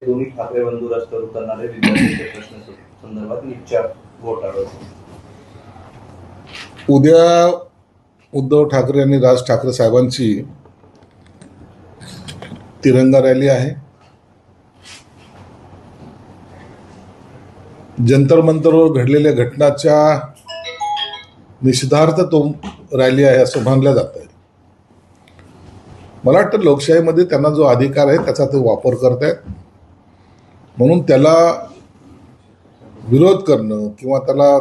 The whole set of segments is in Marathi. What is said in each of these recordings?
दोन्ही ठाकरे बंधू रस्त्यावर उतरणारे विद्यार्थ्यांच्या प्रश्न संदर्भात नीटच्या घोटाळा. उद्या उद्धव ठाकरे आणि राज ठाकरे साहेबांची तिरंगा रॅली आहे. जंतर मंतरवर घडलेल्या घटनाच्या निषेधार्थ तो रॅली आहे असं मानलं जात आहे. मला वाटतं लोकशाहीमध्ये त्यांना जो अधिकार आहे त्याचा ते वापर करत आहेत, म्हणून त्याला विरोध करणं किंवा त्याला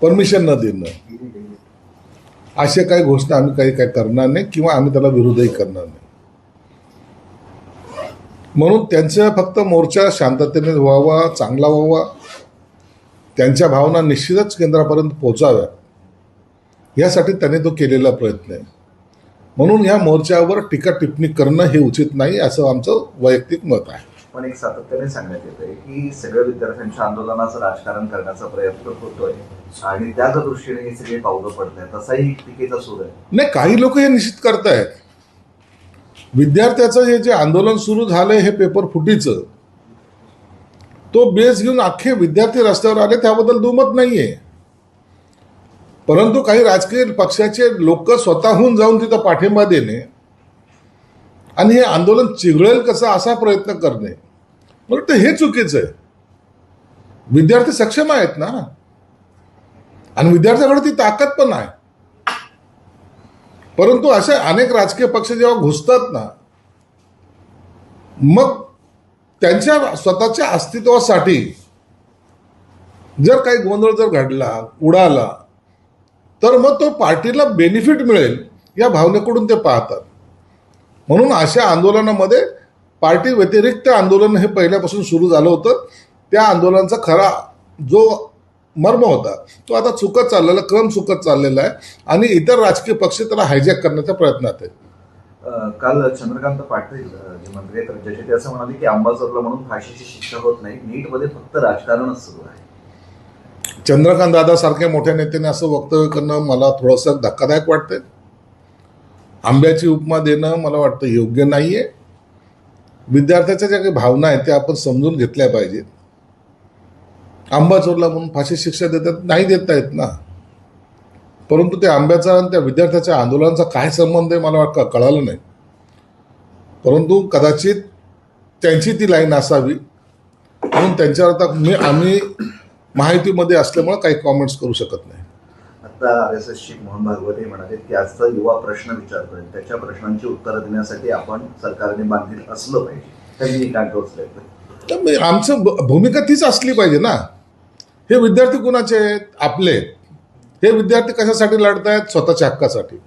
परमिशन न देणं अशा काही घोषणा आम्ही काही करणार नाही किंवा आम्ही त्याला विरोधही करणार नाही. म्हणून त्यांचा फक्त मोर्चा शांततेने व्हावा, चांगला व्हावा, त्यांच्या भावना निश्चितच केंद्रापर्यंत पोहोचाव्या यासाठी त्यांनी तो केलेला प्रयत्न आहे. म्हणून या मोर्चावर टीका टिप्पणी करणं हे उचित नाही असं आमचं वैयक्तिक मत आहे. पण एक सातत्याने सांगण्यात येत आहे की सगळ्या विद्यार्थ्यांच्या आंदोलनाचं राजकारण करण्याचा प्रयत्न होतोय आणि त्याच दृष्टीने हे सगळे पावलं पडत आहेत, असाही टीकेचा सूर आहे. नाही, काही लोक हे निश्चित करतायत. विद्यार्थ्याचं हे जे आंदोलन सुरू झालंय हे पेपर फुटीचं, तो बेस घेऊन अख्खे विद्यार्थी रस्त्यावर आले, त्याबद्दल दुमत नाहीये. परंतु काही राजकीय पक्षाचे लोक स्वतःहून जाऊन तिथं पाठिंबा देणे आणि हे आंदोलन चिघळेल कसं असा प्रयत्न करणे, मला वाटतं हे चुकीचं आहे. विद्यार्थी सक्षम आहेत ना, आणि विद्यार्थ्याकडे ती ताकद पण आहे. परंतु असे अनेक राजकीय पक्ष जेव्हा घुसतात ना, मग त्यांच्या स्वतःच्या अस्तित्वासाठी जर काही गोंधळ जर घडला, उडाला, तर मग तो पार्टीला बेनिफिट मिळेल या भावनेकडून ते पाहतात. म्हणून अशा आंदोलनामध्ये पार्टी व्यतिरिक्त आंदोलन हे पहिल्यापासून सुरू झालं होतं. त्या आंदोलनाचा खरा जो मर्म होता तो आता चुकत चाललेला, क्रम चुकत चाललेला आहे आणि इतर राजकीय पक्ष त्याला हायजॅक करण्याच्या प्रयत्नात आहेत. काल चंद्रकांत पाटील जे मंत्री आहेत राज्याचे, ते असं म्हणाले की अंबाजोरला म्हणून फाशीची शिक्षा होत नाही, नीटमध्ये फक्त राजकारणच सुरू आहे. चंद्रकांत दादा सारख्या मोठ्या नेत्याने असं वक्तव्य करणं मला थोडंसं धक्कादायक वाटतंय. आंब्याची उपमा देणं मला वाटतं योग्य नाहीये. विद्यार्थ्याच्या ज्या काही भावना आहेत त्या आपण समजून घेतल्या पाहिजेत. आंबा चोरला म्हणून फाशी शिक्षा देतात, नाही देता येत ना. परंतु त्या आंब्याचा आणि त्या विद्यार्थ्याच्या आंदोलनाचा काय संबंध आहे मला वाटतं कळालं नाही. परंतु कदाचित त्यांची ती लाईन असावी, म्हणून त्यांच्यावर आता आम्ही माहितीमध्ये असल्यामुळे काही कॉमेंट्स करू शकत नाही. आता RSS ची मोहन भागवत हे म्हणाले की आजचा युवा प्रश्न विचारतोय, त्याच्या प्रश्नांची उत्तरं देण्यासाठी आपण सरकारने बांधील असलं पाहिजे, त्यांनी काय टोचलंय. तर आमचं भूमिका तीच असली पाहिजे ना. हे विद्यार्थी कुणाचे आहेत? आपले. हे विद्यार्थी कशासाठी लढतायत? स्वतःच्या हक्कासाठी.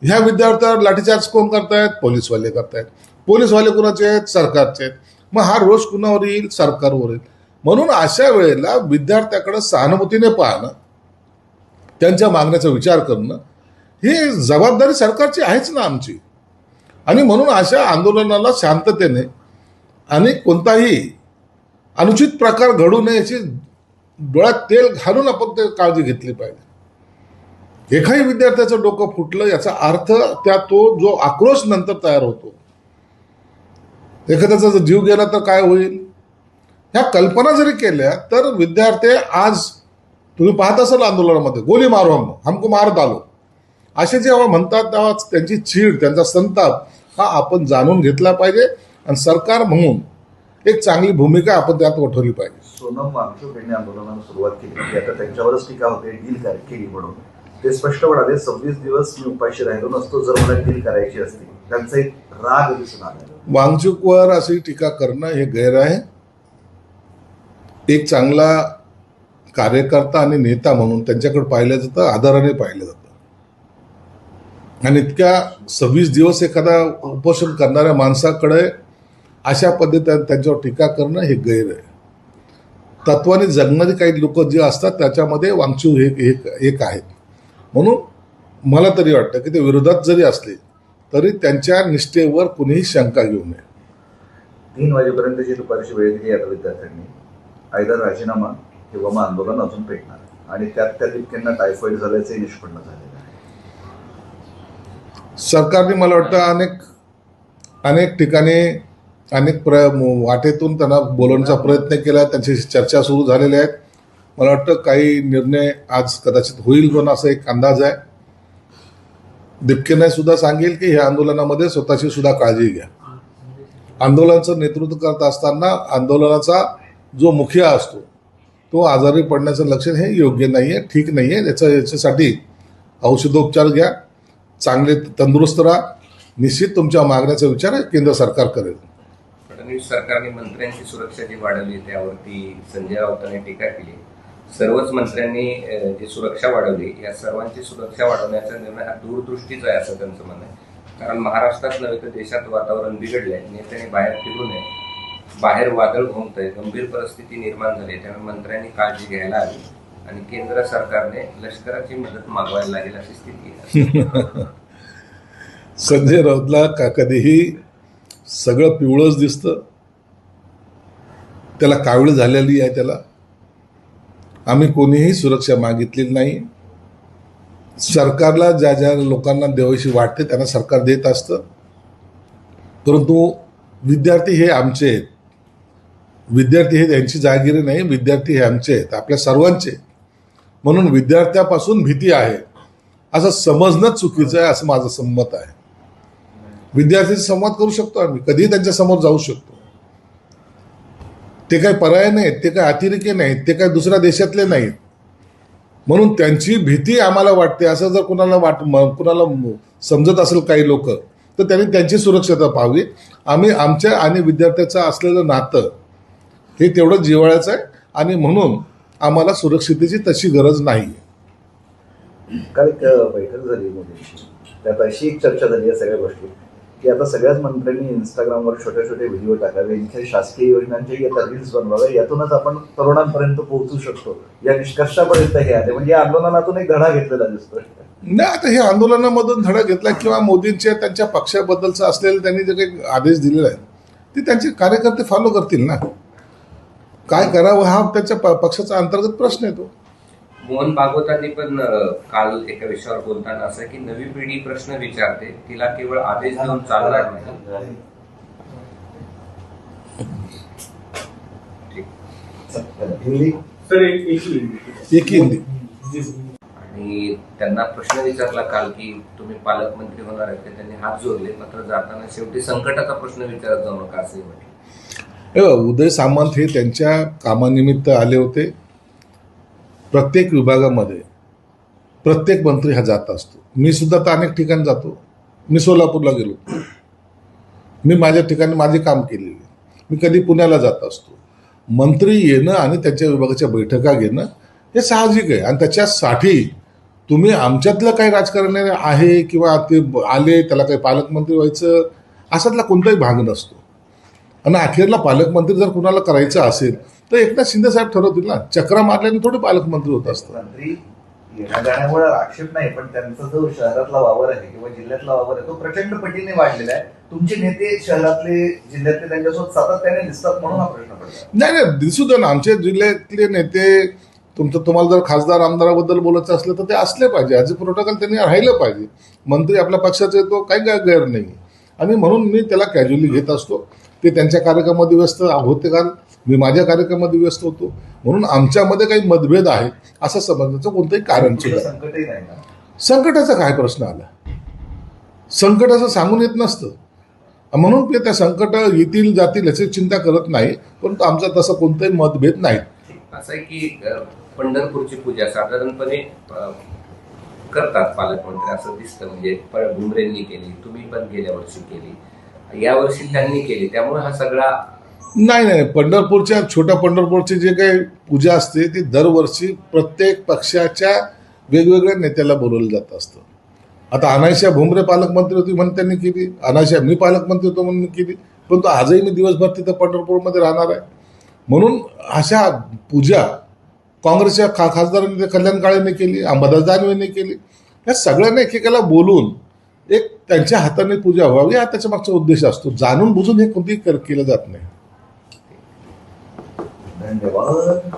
ह्या विद्यार्थ्यावर लाठीचार्ज कोण करतायत? पोलीसवाले करतायत. पोलीसवाले कुणाचे आहेत? सरकारचे आहेत. मग हा रोष कुणावर येईल? सरकारवर येईल. म्हणून अशा वेळेला विद्यार्थ्याकडे सहानुभूतीने पाहणं, त्यांच्या मागण्याचा विचार करणं, ही जबाबदारी सरकारची आहेच ना आमची. आणि म्हणून अशा आंदोलनाला शांततेने आणि कोणताही अनुचित प्रकार घडू नये याची डोळ्यात तेल घालून आपण ते काळजी घेतली पाहिजे. एकाही विद्यार्थ्याचं डोकं फुटलं याचा अर्थ त्या तो जो आक्रोश नंतर तयार होतो, एखाद्याचा जर जीव गेला तर काय होईल, ह्या कल्पना जरी केल्या तर विद्यार्थी आज तुम्ही पाहत असाल आंदोलनामध्ये गोली मारो हमको मारत आलो असे जेव्हा म्हणतात तेव्हा त्यांची चीड, त्यांचा संताप हा आपण जाणून घेतला पाहिजे आणि सरकार म्हणून एक चांगली भूमिका आपण त्यात उठवली पाहिजे. सोनम वांगचूक यांनी आंदोलनाला सुरुवात केली, आता त्यांच्यावरच टीका होते डील केली म्हणून. ते स्पष्ट म्हणाले 26 दिवस मी उपाशी राहिलो नसतो जर मला डील करायची असती. त्यांचा एक राग दिसून आला. वांगचूकवर अशी टीका करणं हे गैर आहे. एक चांगला कार्यकर्ता आणि नेता म्हणून त्यांच्याकडे पाहिलं जातं, आदराने पाहिलं जातं. आणि इतक्या 26 दिवस एखादा उपोषण करणाऱ्या माणसाकडे अशा पद्धतीने त्यांच्यावर टीका करणं हे गैर आहे. तत्वाने जगणारी काही लोक जे असतात त्याच्यामध्ये वांगचूक एक आहेत. म्हणून मला तरी वाटतं की ते विरोधात जरी असले तरी त्यांच्या निष्ठेवर कुणीही शंका घेऊ नये. 3 वाजेपर्यंतची दुपारची वेळ दिली आता विद्यार्थ्यांनी. आयदर राजीनामा किंवा मग आंदोलन अजून पेटणार, आणि त्यात इतक्यांना टायफॉइड झाल्याचंही निष्पन्न झालेलं आहे. सरकारने मला वाटतं अनेक ठिकाणी अनेक वाटेतून त्यांना बोलवण्याचा प्रयत्न केला, त्यांची चर्चा सुरू झालेल्या आहेत. मला वाटतं काही निर्णय आज कदाचित होईल पण असा एक अंदाज आहे. दिपकेने सुद्धा सांगेल की ह्या आंदोलनामध्ये स्वतःची सुद्धा काळजी घ्या. आंदोलनाचं नेतृत्व करत असताना आंदोलनाचा जो मुखिया असतो तो आजारी पडण्याचं लक्षण हे योग्य नाही आहे, ठीक नाही आहे. याच्यासाठी औषधोपचार घ्या, चांगले तंदुरुस्त राहा. निश्चित तुमच्या मागण्याचा विचार केंद्र सरकार करेल. फडणवीस सरकारने मंत्र्यांची सुरक्षा जी वाढवली त्यावरती संजय राऊतांनी टीका केली. सर्वच मंत्र्यांनी जी सुरक्षा वाढवली, या सर्वांची सुरक्षा वाढवण्याचा निर्णय हा दूरदृष्टीचा आहे असं त्यांचं म्हणणं आहे. कारण महाराष्ट्रात नव्हे तर देशात वातावरण बिघडलंय, नेत्यांनी बाहेर फिरू नये, बाहेर वादळ घुमतंय, गंभीर परिस्थिती निर्माण झाली, त्यामुळे मंत्र्यांनी काळजी घ्यायला हवी आणि केंद्र सरकारने लष्कराची मदत मागवायला लागेल अशी स्थिती आहे. संजय राऊतला कधीही सगळं पिवळंच दिसतं, त्याला कावीळ झालेली आहे. त्याला आम्ही कोणीही सुरक्षा मागितलेली नाही. सरकारला ज्या ज्या लोकांना देवाशी वाटते त्यांना सरकार देत असतं, परंतु विद्यार्थी हे आमचे आहेत. विद्यार्थी हे त्यांची जागिरी नाही, विद्यार्थी हे आमचे आहेत, आपल्या सर्वांचे. म्हणून विद्यार्थ्यापासून भीती आहे असं समजणं चुकीचं आहे असं माझं संमत आहे. विद्यार्थ्यांशी संवाद करू शकतो आम्ही, कधीही त्यांच्या समोर जाऊ शकतो. ते काही पर्याय नाहीत, ते काही अतिरेकी नाहीत, ते काही दुसऱ्या देशातले नाहीत. म्हणून त्यांची भीती आम्हाला वाटते असं जर कुणाला समजत असेल काही लोक, तर त्यांनी त्यांची सुरक्षता पाहावी. आम्ही आमच्या आणि विद्यार्थ्याचं असलेलं नातं हे तेवढं जिव्हाळ्याचं आहे आणि म्हणून आम्हाला सुरक्षितेची तशी गरज नाही. काल एक बैठक झाली मोदींची, त्यात अशी एक चर्चा झाली या सगळ्या गोष्टी की आता सगळ्याच मंत्र्यांनी इंस्टाग्रामवर छोटे छोटे व्हिडिओ टाकावे, इथे शासकीय योजनांचे आता रील्स बनवावे, यातूनच आपण तरुणांपर्यंत पोहोचू शकतो या निष्कर्षापर्यंत हे आले. म्हणजे या आंदोलनातून एक धडा घेतलेला दिसतोय. नाही, आता हे आंदोलनामधून धडा घेतला किंवा मोदींच्या त्यांच्या पक्षाबद्दलचं असलेलं त्यांनी जे काही आदेश दिलेला आहे ते त्यांचे कार्यकर्ते फॉलो करतील ना. काय करावं हा त्यांच्या पक्षाचा अंतर्गत प्रश्न येतो. मोहन भागवतांनी पण काल एका विषयावर बोलताना असं की नवी पिढी प्रश्न विचारते, तिला केवळ आदेश देऊन चालणार नाही. आणि त्यांना प्रश्न विचारला काल की तुम्ही पालकमंत्री होणार आहे, त्यांनी हात जोडले, मात्र जाताना शेवटी संकटाचा प्रश्न विचारत जाऊ नका असंही म्हटलं. उदय सामंत हे त्यांच्या कामानिमित्त आले होते. प्रत्येक विभागामध्ये प्रत्येक मंत्री हा जात असतो. मी सुद्धा तर अनेक ठिकाणी जातो. मी सोलापूरला गेलो, मी माझ्या ठिकाणी माझे काम केलेले. मी कधी पुण्याला जात असतो. मंत्री येणं आणि त्यांच्या विभागाच्या बैठका घेणं हे साहजिक आहे आणि त्याच्यासाठी तुम्ही आमच्यातलं काही राजकारणी आहे किंवा ते आले त्याला काही पालकमंत्री व्हायचं असातला कोणताही भाग नसतो. आणि अखेरला पालकमंत्री जर कुणाला करायचं असेल तर एकनाथ शिंदे साहेब ठरवतील ना. चक्रा मारल्याने थोडे पालकमंत्री होत असतात. मंत्री येण्या जाण्यामुळे आक्षेप नाही, पण त्यांचा जो शहरातला वावर आहे किंवा जिल्ह्यातला वावर आहे तो प्रचंड पटीने वाढलेला आहे. तुमचे नेते शहरातले जिल्ह्यातले त्यांच्यासोबत सातत्याने दिसतात म्हणून हा प्रश्न पडला. नाही दिसू दे ना. आमच्या जिल्ह्यातले नेते तुम्हाला जर खासदार आमदाराबद्दल बोलायचं असलं तर ते असले पाहिजे. ॲज अ प्रोटोकॉल त्यांनी राहिलं पाहिजे. मंत्री आपल्या पक्षाचा येतो, काही गैर नाही. आणि म्हणून मी त्याला कॅज्युअली घेत असतो. ते त्यांच्या कार्यक्रमामध्ये व्यस्त होते, कारण मी माझ्या कार्यक्रमामध्ये व्यस्त होतो. म्हणून आमच्यामध्ये काही मतभेद आहे असं समजण्याचं कोणतंही कारण संकटही नाही ना. संकटाचा काय प्रश्न आला? संकटाचं सांगून येत नसतं. म्हणून ते त्या संकट येतील जातील याची चिंता करत नाही. परंतु आमचा तसं कोणताही मतभेद नाही. असं आहे की पंढरपूरची पूजा साधारणपणे करतात पालकमंत्री असं दिसतं. म्हणजे भुमरेंनी केली, तुम्ही पण गेल्या वर्षी केली, या वर्षी त्यांनी केली, त्यामुळे हा सगळा नाही पंढरपूरच्या छोट्या पंढरपूरची जे काही पूजा असते ती दरवर्षी प्रत्येक पक्षाच्या वेगवेगळ्या नेत्याला बोलवलं जात असतं. आता अनायशा भुमरे पालकमंत्री होती म्हणून त्यांनी केली, अनायशा मी पालकमंत्री होतो म्हणून केली. परंतु आजही मी दिवसभर तिथं पंढरपूरमध्ये राहणार आहे. म्हणून अशा पूजा काँग्रेसच्या खासदारांनी कल्याण काळेने केली, अंबादास दानवेने केली. या सगळ्यांना एकेकाला बोलून एक त्यांच्या हाताने पूजा व्हावी हा त्याच्या मागचा उद्देश असतो. जाणून बुजून हे कोणतेही केलं जात नाही. धन्यवाद.